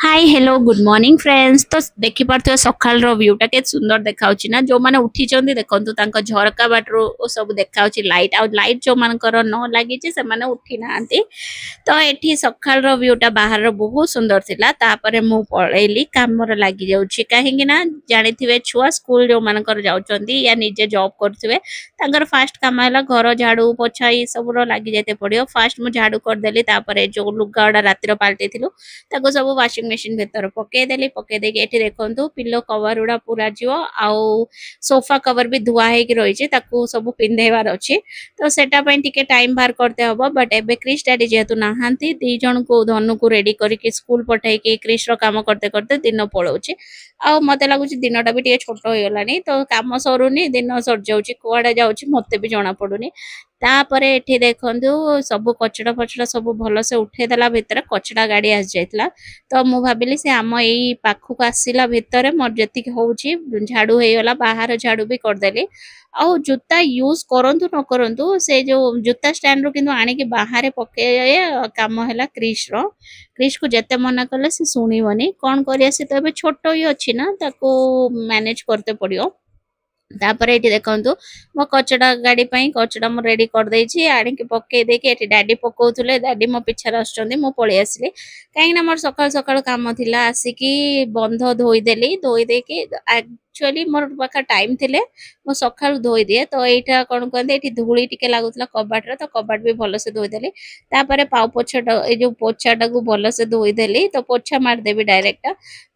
Hi hello good morning friends. तो देखि पारथो सकाल रो व्यूटा के सुंदर देखाउची ना जो माने उठी चंदी देखंतु तांका झरका बाटरो ओ सब देखाउची लाइट जो मानकर न लागी छि से माने उठी नांती। तो एठी सकाल रो व्यूटा बाहर रो बहुत सुंदर थिला तापरे मु पळेली कामर लागी जाउची काहेकि ना जानिथिबे छुआ स्कूल जो मानकर जाउचंदी या निजे जॉब करथिबे तांकर फास्ट काम हैला घर झाड़ू पोछा ई सब रो लागी जाते पड़ियो। फास्ट मु झाड़ू कर देली तापरे जो लुगाडा रातिर पाल्टी थिलु ताको सब वाशिंग मशीन भीतर पके देली पके देके एठी देखंतु पिलो कवर उडा पूरा जिवो आउ सोफा कवर भी धुआ हे कि रहिছে ताको सब पिंधेवार अछि। तो सेटा पय टिके टाइम बाहर करते हबो बट एबे क्रिश डैडी जेतु नाहांती दी जण को धनु को रेडी करिके स्कूल पठाई के क्रिश रो काम करते करते दिन पळौछि। आ मते लागुछि दिनटा भी टिके छोटो होय गलानी तो काम सरुनी दिन सर जाउछि कोआडा जाउछि मते भी जणा पडुनी। तापरे एठी देखंतु सब कचड़ा फचड़ा सब भलो से उठे देला भीतर कचड़ा गाड़ी आस जाइतला। तो मु भाबिली से आम एई पाखु को आसीला भितरे मोर जति होउछि झाड़ू हे गला बाहर झाड़ू भी कर देली। आ जूता यूज करंतु न करंतु से जो जूता स्टैंड रो किंतु आनी के बाहर पके काम हैला क्रिश को जते मना कले से सुनिवनी कोन करिया से तो एबे छोटो ही अछि ना ताको मैनेज करते पड़ियो। तापरे एठी देखंतु मो कचड़ा गाड़ी पई कचड़ा मो रेडी कर देई छी आनी के पके देके एठी डैडी पकोउथले डैडी मो पिछा आछंदी मो पळे आसली काहे ना मोर सकाळ सकाळ काम थिला आसी की बंध धोई देली धोई देके एक्चुअली मोर पाखा टाइम थिले मो सकाळ धोई दिए। तो एटा कोन कहंदे एठी धूली टिके लागुतला कबाट रे तो कबाट भी भलो से धोई देली तापरे पाउ पोछा ए जो पोछाटा को भलो से धोई देली तो पोछा मार देबी डायरेक्ट।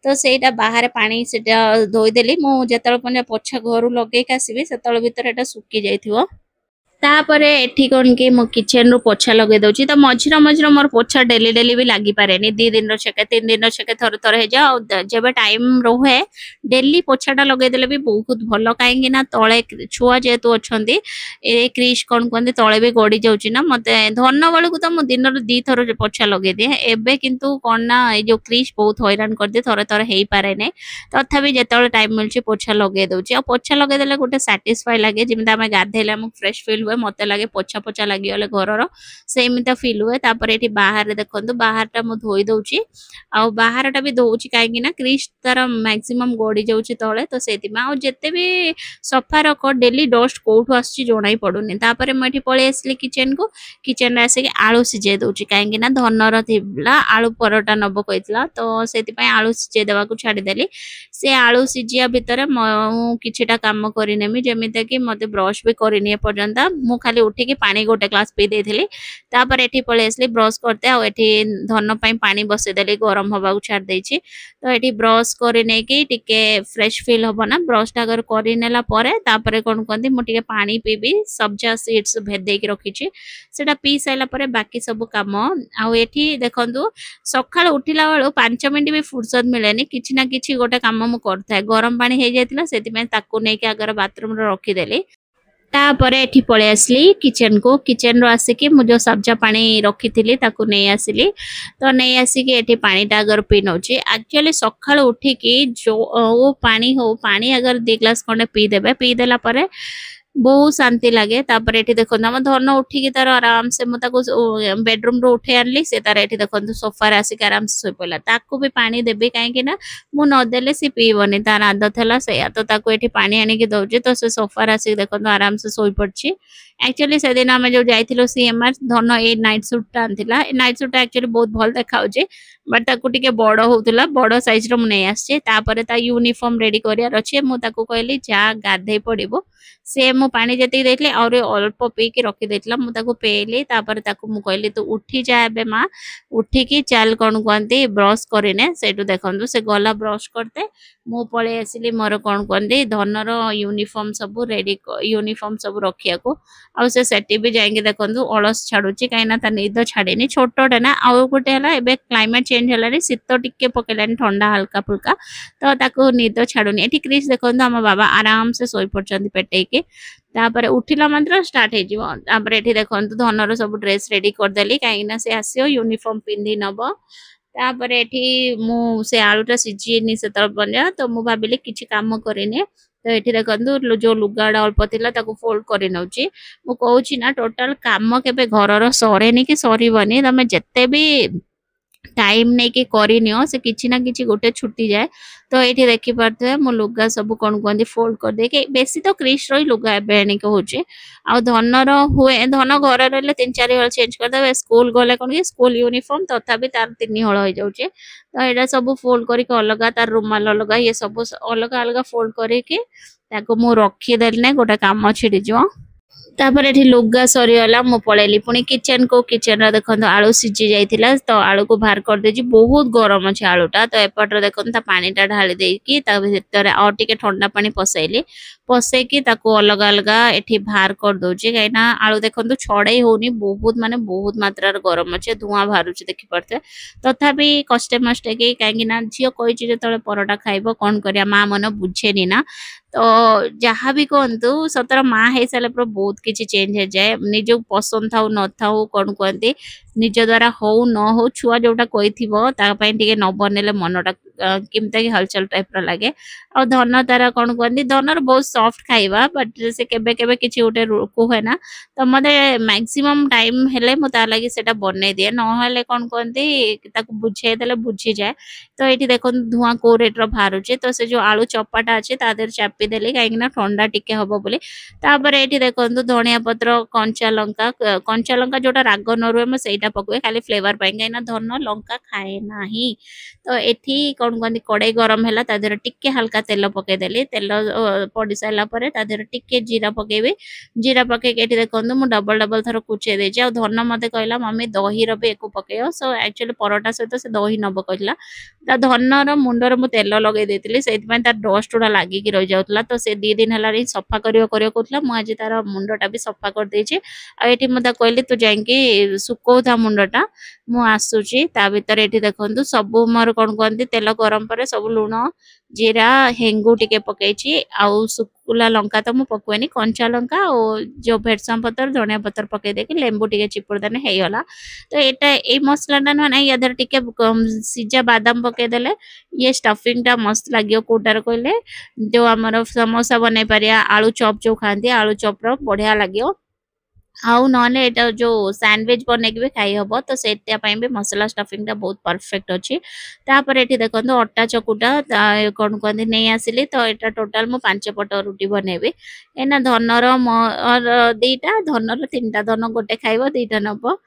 तो सेटा बाहर पानी सेटा धोई देली मु जेतल पने पोछा घरु लगे कासीबे सेतल भीतर एटा सुक्की जाइथिवो। तापरे एठी कोन के मो किचन रो पोछा लगे दउची तो मझिरा मोर पोछा डेली डेली भी लागी पारेनी 2 दिन रो छके 3 दिन रो छके थर थर हे जा जेबे टाइम रोहे डेली पोछाटा लगे देले भी बहुत भलो काहेकि ना तळे छुआ जेतु अछंदी ए क्रिश कोन कोन तळे भी गडी जाउची ना मते धन्न वाले को तो मो दिन रो 2 थर पोछा लगे दे एबे किंतु कोन ना ए जो क्रिश बहुत हैरान कर दे थर थर हेई पारे नै तथापि जेतळे टाइम मिलची पोछा लगे दउची आ पोछा लगे देले गोटे सैटिस्फाई लागे जेमिता हम गाधेले हम फ्रेश फील हुए मते लगे पोछा पोछा लागि गले घरर सेमिता फील हुए। तापर एठी बाहर देखंतु बाहरटा मु धोई दउची आ बाहरटा भी धोउची काहेकि ना क्रिश तार मैक्सिमम गडी जाउची तळे तो सेति मा जेते भी सफा रख डेली डस्ट कोठु आसी जोनाई पडुनी। तापर म एठी पळे आसली किचन रे आसे आलू सिजे दउची काहेकि ना धनर थिबला आलू परोटा नबो कइतला तो सेति पय आलू सिजे देवा को छाडी देली। से आलू सिजिया भितरे म किछटा काम करिनेमी जेमिते कि मते ब्रश भी करिनी पर्यंत मु खाली उठी के पानी गोटे ग्लास पी देथिली। तापर एठी पळे आसली ब्रश करते आ एठी धन पय पानी बसे देली गरम हवा को छाड देछि। तो एठी ब्रश करि नै कि टिके फ्रेश फील होबो ना ब्रश टा अगर करि नेला परे तापर कोन कोंदी मु टिके पानी पीबी सब्जा सीड्स भेदे के रखिछि सेटा पी साइला परे बाकी सब काम आ एठी देखंतु सकाळ उठिला बेलो 5 मिनिट भी फुर्सत मिलेनी किछि ना किछि गोटे काम मु करथाय गरम पानी हे जायतिला सेति में ताको नै के अगर बाथरूम रे रखि देली। तापरे एठी पळे आसली किचन रो आसे कि मु जो सब्जा पानी रखी थिली ताको नै आसली तो नै आसी कि एठी पानी टा अगर पी नउची एक्चुअली सकाळ उठी कि जो ओ पानी अगर 2 ग्लास कोने पी देला परे बहुत शांति लगे। तापर एठी देखो हम धन उठी की तार आराम से मु ताको बेडरूम रो उठे आनली से तार एठी देखो सोफा रे आसी के आराम से सोई पला ताको भी पानी देबे काहे कि ना मु न देले से पीबनी तार आदत हला से तो ताको एठी पानी आनी के दउजे तो से सोफा रे आसी देखो आराम से सोई पड़ची। एक्चुअली से दिन हम जो जाइथिलो सीएमआर धन ए नाइट सूट टा आनथिला ए नाइट सूट एक्चुअली बहुत भल देखाउजे बट ताको टिके बड़ होउतला बड़ साइज रो नै आछे। तापर ता यूनिफॉर्म रेडी करिया रछे मु ताको कहली जा गाधे पड़िबो से मु पानी जति देखले और अल्प पी के रखी देतला मु ताको पेली तापर ताको मु कहली तू उठी जा एबे मां उठी की चल कोन कोंती ब्रश करिने सेटु देखंतु से गला ब्रश करते मु पळे आसिली मोर कोन कोंती धनर यूनिफॉर्म सब रेडी यूनिफॉर्म सब रखिया को आ से सेटी भी जाएंगे देखंतु अलस छाडुची काइना ता निद छाडेनी छोटोटे ना आ गोटे हला एबे क्लाइमेट चेंज हलानी शीत टिके पकेलानी ठंडा हल्का फुल्का तो ताको निद छाडुनी। एठी क्रिश देखंतु हम बाबा आराम से सोई पड़चंदी पेटे के तापर उठिला मंत्र स्टार्ट हे जीवो। तापर एठी देखंतु धनर सब ड्रेस रेडी कर देली काइना से आसियो यूनिफॉर्म पिंदी नबो। तापर एठी मु से आलूटा सिजिनी से तर बन्या तो मु भाबिले किछि काम करिने तो एठी देखंतु जो लुगाडा अल्प थिला ताको फोल्ड करि नउची मु कहूची ना टोटल काम केबे घरर सरेनी कि सरीबनी तमे जत्ते भी टाइम नहीं कि करनियो से किछि ना किछि गोटे छुट्टी जाए। तो ये देखी पारे मो लुगा सब कौन कहते फोल्ड कर दे बेसी तो क्रिश रो लुगा एणिक होचे आ धनर हुए धन घर रही 3-4 हल चेंज करदे स्कूल गले कौन कि स्कूल यूनिफॉर्म तथापि तार 3 हल हो जाऊे। तो यहाँ सब फोल्ड करके अलग तार रुमाल अलग ये सब अलग अलग फोल्ड करके मु रखीदेली गोटे कम छिड़ी तापर एठी लुगा सरीगला मु पळेली पुणी किचन को किचन रे देखन आलू सिझी जाइतिला तो आलू को बाहर कर देजी बहुत गरम अछि आलूटा तो एपटर देखन ता पानी टा ढाली देकी ता भीतर और टिके ठंडा पानी पसैली पसैकी ताको अलग अलग एठी बाहर कर दोजी काइना आलू देखन तो छड़ाई होनी बहुत माने बहुत मात्रा रे गरम अछि धुआं बाहरुछि देखि परते तथापि कष्टे मष्टे के काहेकि ना झियो कहिछि जे तळे परोटा खाइबो कोन करिया मा मन बुझेनी ना। तो जहाँ भी कहतु सतर माँ हो सारे पर बहुत किसी चेंज हो जाए निज पसंद था न था कौन कहते निज द्वारा हो न हो छुआ जोटा कही न बनले मनटा केमता कि हलचल टाइप लगे आ धन तार कौन कहते धनर बहुत सॉफ्ट खाइबा बट से केबे केबे किछि गोटे कहे ना तो मते मैक्सिमम टाइम हेले मो तार लगी सेटा बनै दिए न कौन कहते बुझे देले बुझी जाए। तो ये देखो धुआं को रेट बाहर तो से जो आलू चपाटा अच्छे तादेर चापी देली कहीं ठंडा टिके हम बोली तापर ये देखो धनिया पत्र कंचा लंका जोटा राग न रुए मैं सहीटा पकुए खाली फ्लेवर कहीं धन लंका खाए ना। तो एठी कौन कहते कड़े गरम है तादेर टिके हल्का तेल पकईदेली तेल पड़ सारापर तादेर टिके जीरा पकेबी जीरा पकईक देखो मुझे डबल डबल थर कुचे देची आ धन मत कहला मम्मी दही भी एक पकईओ सो एक्चुअली परोटा सहित से दही नब कहला धनर मुंडर मु तेल लगे देती से तार डस्ट गुड़ा लगिकी रही जाऊला तो से 2 दिन है सफा कहला मुझे तार मुंडटा भी सफा कर देछि आठी मुझे कहली तू जाइए सुखौ था मुंडटा मु आसूची ता भीतर ये देखो सब मोर कौन कहते तेल गरम पर सब लुण जीरा हेंगू टिके पकईची आउ सुखुला लंका तो मुझे पकुएनी कंचा लंका और जो भेटसम पतर धनिया पतर पकई देके लेंबू टिके चिपुड़ देने होगला। तो यहाँ ये मसलाटा ना या टिके सीझा बादाम पकईदेले ये स्टफिंग टा मस्त लगे कोटार कहले जो आमर समोसा बनई पार आलू चॉप जो खाती आलू चॉप बढ़िया लगे आउ ना एटा जो सैंडविच बन भी खाई हम तो से भी मसला स्टफिंग बहुत परफेक्ट अच्छी। तापर ये देखो अटा चकुटा कौन कहते नहीं आसिली तो यहाँ टोटाल मु 5 पट रुटी बनैबी एना धनर मोर 2टा धनर 3टा धन गोटे खाइब 2टा नब।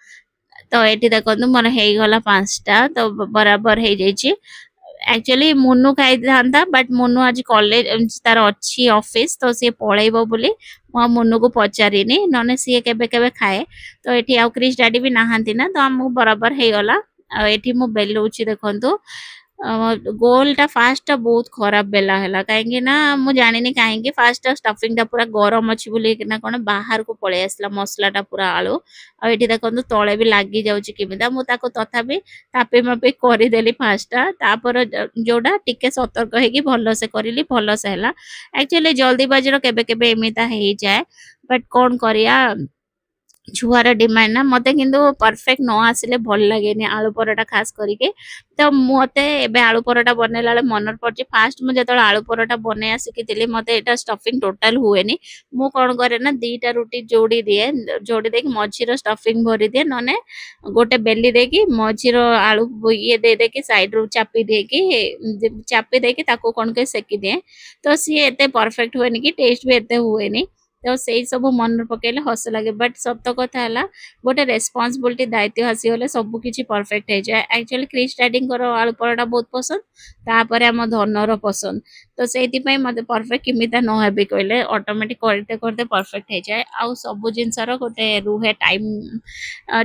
तो ये देखो मोर हो 5टा तो बराबर हो जाइए एक्चुअली मुनु खाई था बट मुनु आज कॉलेज तार अच्छी ऑफिस तो सी पलैब बोली मुनु को पचारि ना सी केबे केबे खाए। तो ये आउ क्रिश डैडी भी नहांती ना तो आमको बराबर हो गला ये मु बेलूची देखु गोलटा फास्ट बहुत खराब बेला है कहीं मुझे जानी कहीं फास्ट स्टफिंग टा पूरा गरम अच्छी बोली कौन बाहर को पलि आसला मसलाटा पूरा आलू आठी देखो तले भी लगी जाऊँगी केमिता मुझे तथापि तापे मापे करदेली फास्टा तापर जोड़ा टिके सतर्क होगी भल से करी भल से है एक्चुअली जल्दीबाजी केबे केबे एमिता हो जाए बट कौन करिया छुआर डिमांड ना मत कि परफेक्ट न आसिले भल लगे आलू परोटा खास करके। तो मते एबे आलू परोटा बनैला मन पड़े फास्ट मुझे जो आलू परोटा बनई शिखी मत यहाँ स्टफिंग टोटाल हुए मु कौन करे ना 2टा रुटी जोड़ी दिए जोड़ी देकी मझीर स्टफिंग भरी दिए ना गोटे बेली देकी मझीर आलू ये दे देकी साइड रू चापी देकी कौन के सेकी दिए तो सी एते परफेक्ट हुए कि टेस्ट भी एते हुए तो से सब मन पकड़े हस लगे बट सत कथा है गोटे रेस्पॉन्सिबिलिटी दायित्व आसीगले सबकि परफेक्ट हो जाए। एक्चुअली क्रिश डैडी आलू परोटा बहुत पसंद तापर आम धनर पसंद तो से मत परफेक्ट केमिता नहेबी कहले ऑटोमेटिक करते करते परफेक्ट हो जाए आउ सब जिनसर गोटे रुहे टाइम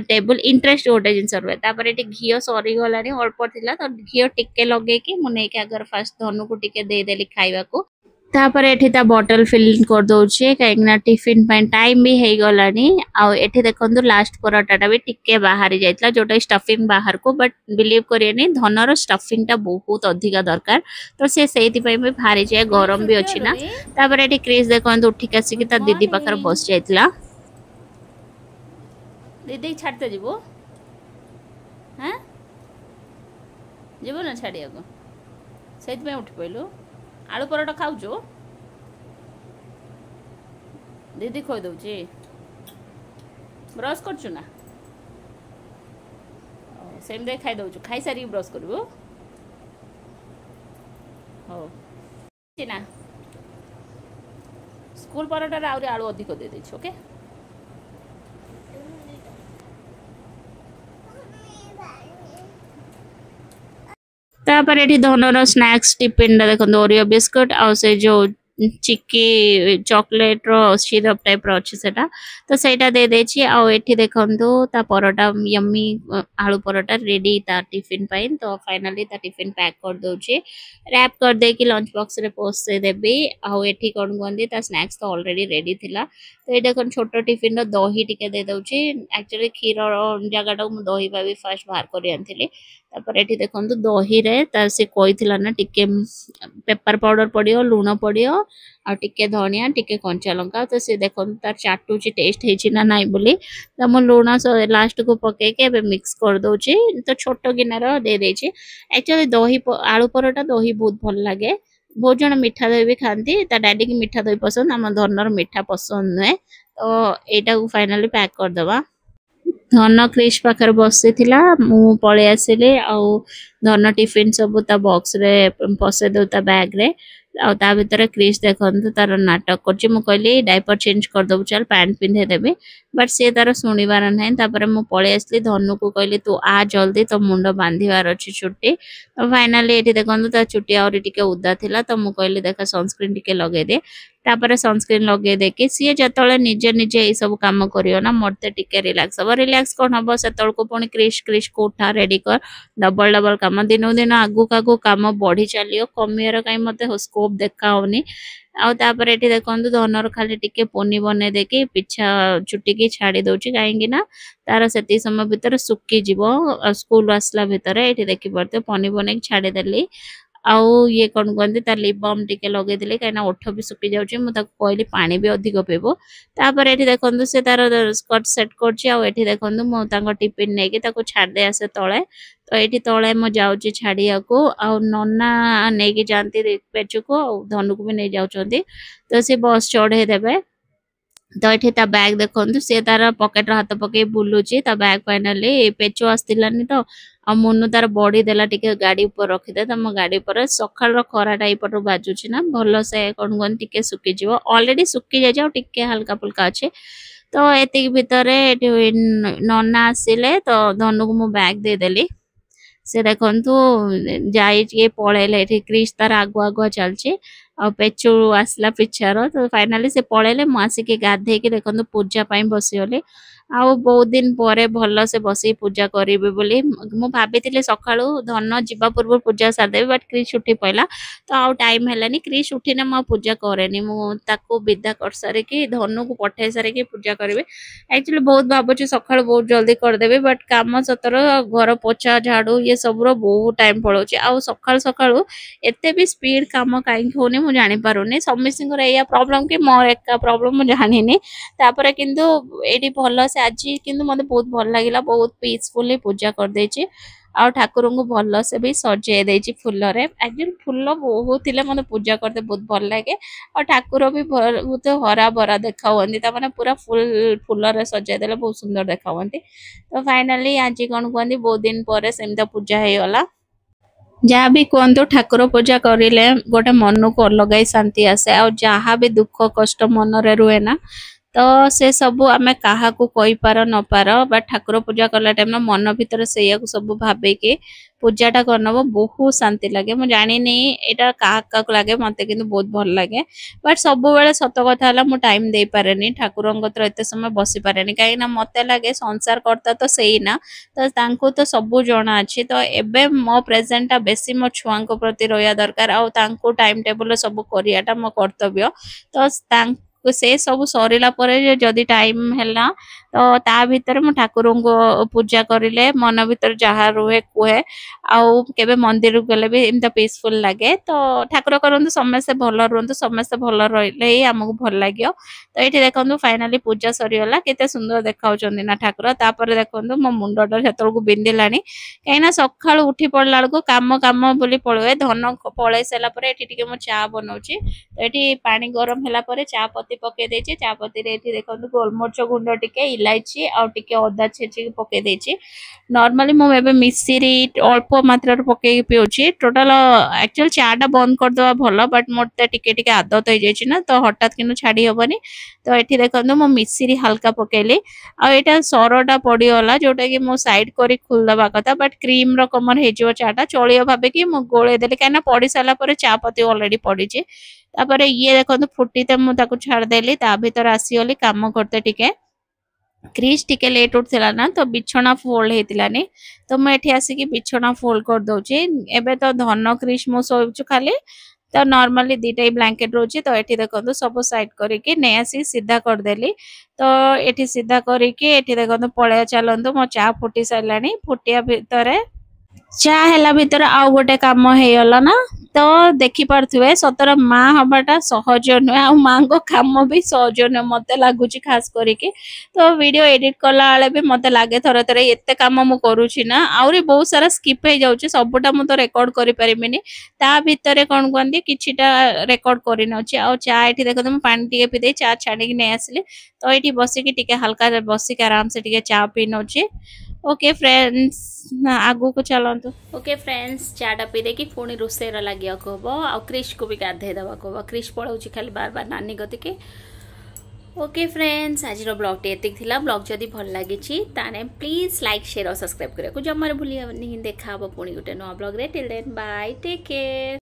टेबल इंटरेस्ट गोटे जिनस रुहे तापर ये घी सरीगला अल्प थी तो घी टिके लगे मुझे आगर फास्ट धनु को टिके देदेली खाइबा को तापर एठी ता बॉटल फिल कर दोछे कहीं टिफिन टाइम भी हो गलानी आउ एठी देखंतु लास्ट परोटाटा भी टिके बाहरी जाइतला जोटा स्टफिंग बाहर को बट बिलीव करियनी धनर स्टफिंग टा बहुत अधिका दरकार तो से सेति पई भी भारी जाए गरम भी अछि ना। तापर एठी क्रिस देखंतु उठी आसी ता दीदी पाखर बस जाइतला दीदी छाड़ते जीवो हैं जीवो ना छाड़िया को सेति पे उठ पइलो आलू परोटा खाऊ दीदी खोई दौची ब्रश करचु ना सेमती खाई दउछु खाई सारी ब्रश करबो हो ना स्कूल परोटा रे आउरी आलू अधिक दे देछु ओके तापर एठी धनर स्नैक्स टिफिन देखो ओरियो बिस्कुट आ से जो चिक्की चॉकलेट रो सिरप टाइप रो अछि सेटा तो सेटा दे देछि आ एठी देखंतु ता परोटा यम्मी आलू परोटा रेडी ता टिफिन पाइन तो फाइनली ता टिफिन पैक कर दोछि रैप कर दे कि लंच बॉक्स रे पोस्ट से देबी आ एठी कोन गंदी ता स्नैक्स तो ऑलरेडी रेडी थिला तो एटा कोन छोटो टिफिन रो दही टिके दे दोछि एक्चुअली खीर रो जगह मु दही भाबी फर्स्ट बाहर करी आनथिली तापर एठी देखंतु दही रे ता से कोइथिला ना टिके पेपर पाउडर पड़ियो लूण पड़ियो आ टिके धनिया टिके कंचा लंका तो से देखंतु तार चाटुची टेस्ट हेछि ना नाइ बोली त म लूण लास्ट को पके के बे मिक्स कर दोछि तो छोटो गिनार दे देछि एक्चुअली दही आलू परोटा दही बहुत भल लागे बहुत जन मीठा दही भी खाती ता डैडी की मीठा दही पसंद आम धनर मीठा पसंद नुहे तो एटा को फाइनली पैक कर दबा धन क्रिश पाखर बसी मु पळे आसिले आउ धन टिफिन सब ता बॉक्स रे पसे दो ता बैग रे आ ता भीतर क्रिश देखंतु तार नाटक करछि मु कहली डायपर चेंज कर दबु चल पैंट पिंधे देबे बट से तार सुनिबार नै तापर मु पळे आसली धनु को कहली तू आ जल्दी तो मुंडो बांधीवार अछि छुट्टी तो फाइनली एठी देखंतु ता छुट्टी और टिके उदा थिला तो मु कहली देखा सनस्क्रीन टिके लगे दे तापर सनस्क्रीन लगे देके सी जतले निजे निजे ए सब काम करियो ना मरते टिके रिलैक्स कोन हबो सेतल को पुनी क्रिश क्रिश को उठा रेडी कर डबल डबल काम दिन दिन आगु कागु काम बढ़ी चलियो कमियर काई मते स्कोप देखा होनी आउ तापर एठी देखंतु धनर खाली टिके पोनी बने देके पिछा छुट्टी की छाड़ी दोची काहेकि ना तार सेती समय भीतर सुक्की जीवो स्कूल आसला भीतर एठी देखि परते पोनी बने छाड़ी देली आउ ये कौन कहते तार लिप बाम टिके लगे दिले कहीं ओठ भी सुखी जाउची मु ताको कहली पानी भी अधिक पीबो तापर एठी देखंतु से तार स्कर्ट सेट करची आ एठी देखंतु मु ताको टिफिन नै कि ताको छाड़ दे आसे तळे तो एठी तळे मु जाउची छाड़िया को आ नन्ना नै कि जानती पेचु को धनु को भी नै जाउचंती तो से बस चढ़े देबे तो ये ता बैग देखो सी तार पकेट हाथ पके बुलूची ता बैग फाइनाली पेचो आसलानी तो आ मुनु तार बड़ी देला टिके गाड़ी ऊपर रखिदे तो मो गाड़ी ऊपर सकाळ खराटा एपटू बाजुची ना भल से कौन कौन टिके सुखी जीव ऑलरेडी सुखी जाए टिके हल्का फुल्का अच्छे तो एतिक भितर नना आसिले तो धनु को मु बैग दे देली से देखंतु जाई पळेले एठी क्रिश तार आगु आगु चलची आ पेचू आसला पिछार तो फाइनाली से पळेले मु आसिके गाधे के देखंतु पूजा पई बसियोले आ बहुत दिन परे भल से बसी पूजा करिवे बोली मु भाबितिले सकाळू धन जिबा पूर्व पूजा सार देबे बट क्रिश उठी पइला तो आ टाइम हेलानी क्रिश उठिने मु पूजा करेनी मु ताको विदा कर सारे कि धनु को पठाई सारे कि पूजा करिवे एक्चुअली बहुत भाबुची सकाळू बहुत जल्दी कर देबे बट काम सतर घर पोछा झाड़ू ये सब रो बहुत टाइम पळोची आ सकाळ सकाळू एते भी स्पीड काम काई होनी मु जानि पारुनी समिसिंगर एया प्रॉब्लम कि मोर एका प्रॉब्लम मु जानिनी तापर किंतु एडी भल से आज किंतु मते बहुत भल लागिला बहुत पीसफुली पूजा कर देछि आ ठाकुर को भल से भी सजे देछि फूल रे एक्चुअली फूल बहुत थिले मते पूजा करते बहुत भल लागे और ठाकुर भी बहुत हरा भरा देखा होंदी ता माने पूरा फूल रे सजे देले बहुत सुंदर देखा होंदी तो फाइनली आज कोन कहंदी बहुत दिन परे सेमता पूजा हे गला जहाँ भी कहतु ठाकुर पूजा करें गोटे मन को अलग ही शांति आसे और जहाँ भी दुख कष्ट मन रे रुए ना तो से सब आम क्या कही पार न पार बट ठाकुर पूजा कला टाइम मन भीतर से सब भावे कि पूजाटा करनब बहुत शांति लगे मुझे जानी यहाँ क्या लगे मत कि बहुत भल लगे बट सब बेले सत कथा है टाइम दे पारे ठाकुर एत समय बसी पारे कहीं मत लगे संसार करता तो सही ना तो तो सब जना अच्छी तो एबे मो प्रेजेंटा बेसी मो छुआ प्रति रहा दरकार आउ टाइम टेबल सब करियाटा मो कर्तव्य तो से सब सरीला परे जदि टाइम हैला तो ता भीतर मु ठाकुर को पूजा करिले मन भीतर जहा रुहे कुहे आउ केबे मंदिर गले भी एमता पीसफुल लगे तो ठाकुर करंतु समस्त भल रहंतु समस्त भल रहिले ही हमको भल लागियो तो एठी देखंतु फाइनली पूजा सरीगला केते सुंदर देखाउचंदी ना ठाकुर तापर देखंतु मो मुंडटा सेतल को बिंदिलानी कहिना सखाळ उठी पड़ला को काम काम बोली पळवे धन पळे सेला परे एठी टिके मो चा बनौची तो एठी पानी गरम हैला परे चा पत्ती पके देचे चा पत्ती रे एठी देखंतु गोलमरच गुंड टिके इलायची आउ टिके अदा छेची पके देछि नॉर्मली मु एबे मिश्री अल्प मात्रा रे पके पिउछि टोटल एक्चुअल चाटा बंद कर दवा भलो बट मोटे टिके टिके आदत हो जाइछि ना तो हठात किनु छाडी होबनी तो एठी देखंतु मु मिश्री हल्का पकेली आ एटा सरटा पड़ी गला जोटा कि मु साइड करी खुल दबा कथा बट क्रीम रो कमर हे जो चाटा चलियो भाबे कि मु गोळे देली काना पड़ी साला परे चा पत्ती ऑलरेडी पड़ी छि तापरे ये देखंतु फुटीते मु ताको छाड़ देली ता भीतर आसीगली काम करते टिके क्रिस टिके लेट उठला ना तो बिछना फोल्ड हेतिलानी तो मैं एठी आसी कि बिछना फोल्ड कर दउची एबे तो धन क्रिस मो सोइछु खाली तो नॉर्मली दीटा ब्लैंकेट रोची तो एठी देखंतु सब साइड करके नै आसी सीधा कर देली तो एठी सीधा करके एठी देखंतु पळे चलंतु मो चा फुटी साइलानी फुटिया भितरे चा हैला भीतर आउ गोटे काम हेयला ना तो देखि पारथुवे सतर माँ हबाटा सहज नुहे आ माँ को काम भी सहज नुहे मते लागुची खास करके तो वीडियो एडिट कला बेले भी मते लागे थरे थरे एते काम मु करूची ना आउरी बहुत सारा स्किप हे जाउची सबटा मु तो रेकॉर्ड करि परिमिनी ता भीतर कोन कोंदी किछिटा रेकॉर्ड करि नउची आ चा एठी देखो म पानी टिके पी दे चा छाडी कि नै आसली तो एठी बसी कि टिके हल्का बसी के आराम से टिके चा पी नउची ओके फ्रेंड्स आगु को चलतु ओके फ्रेंड्स चाटा पी देखी पुणी रोषेर लगे हम आ क्रिश को भी गाधे देवा हम क्रिश पढ़ाऊँ खाली बार बार नानी गति के ओके फ्रेंड्स आज ब्लॉग टे एतिक थिला ब्लॉग जदि भल लागी ताने प्लीज लाइक शेयर और सब्सक्राइब करिया को जमार भूलिया नहीं देखा पुणी गोटे नुआ ब्लॉग रे till then bye take care.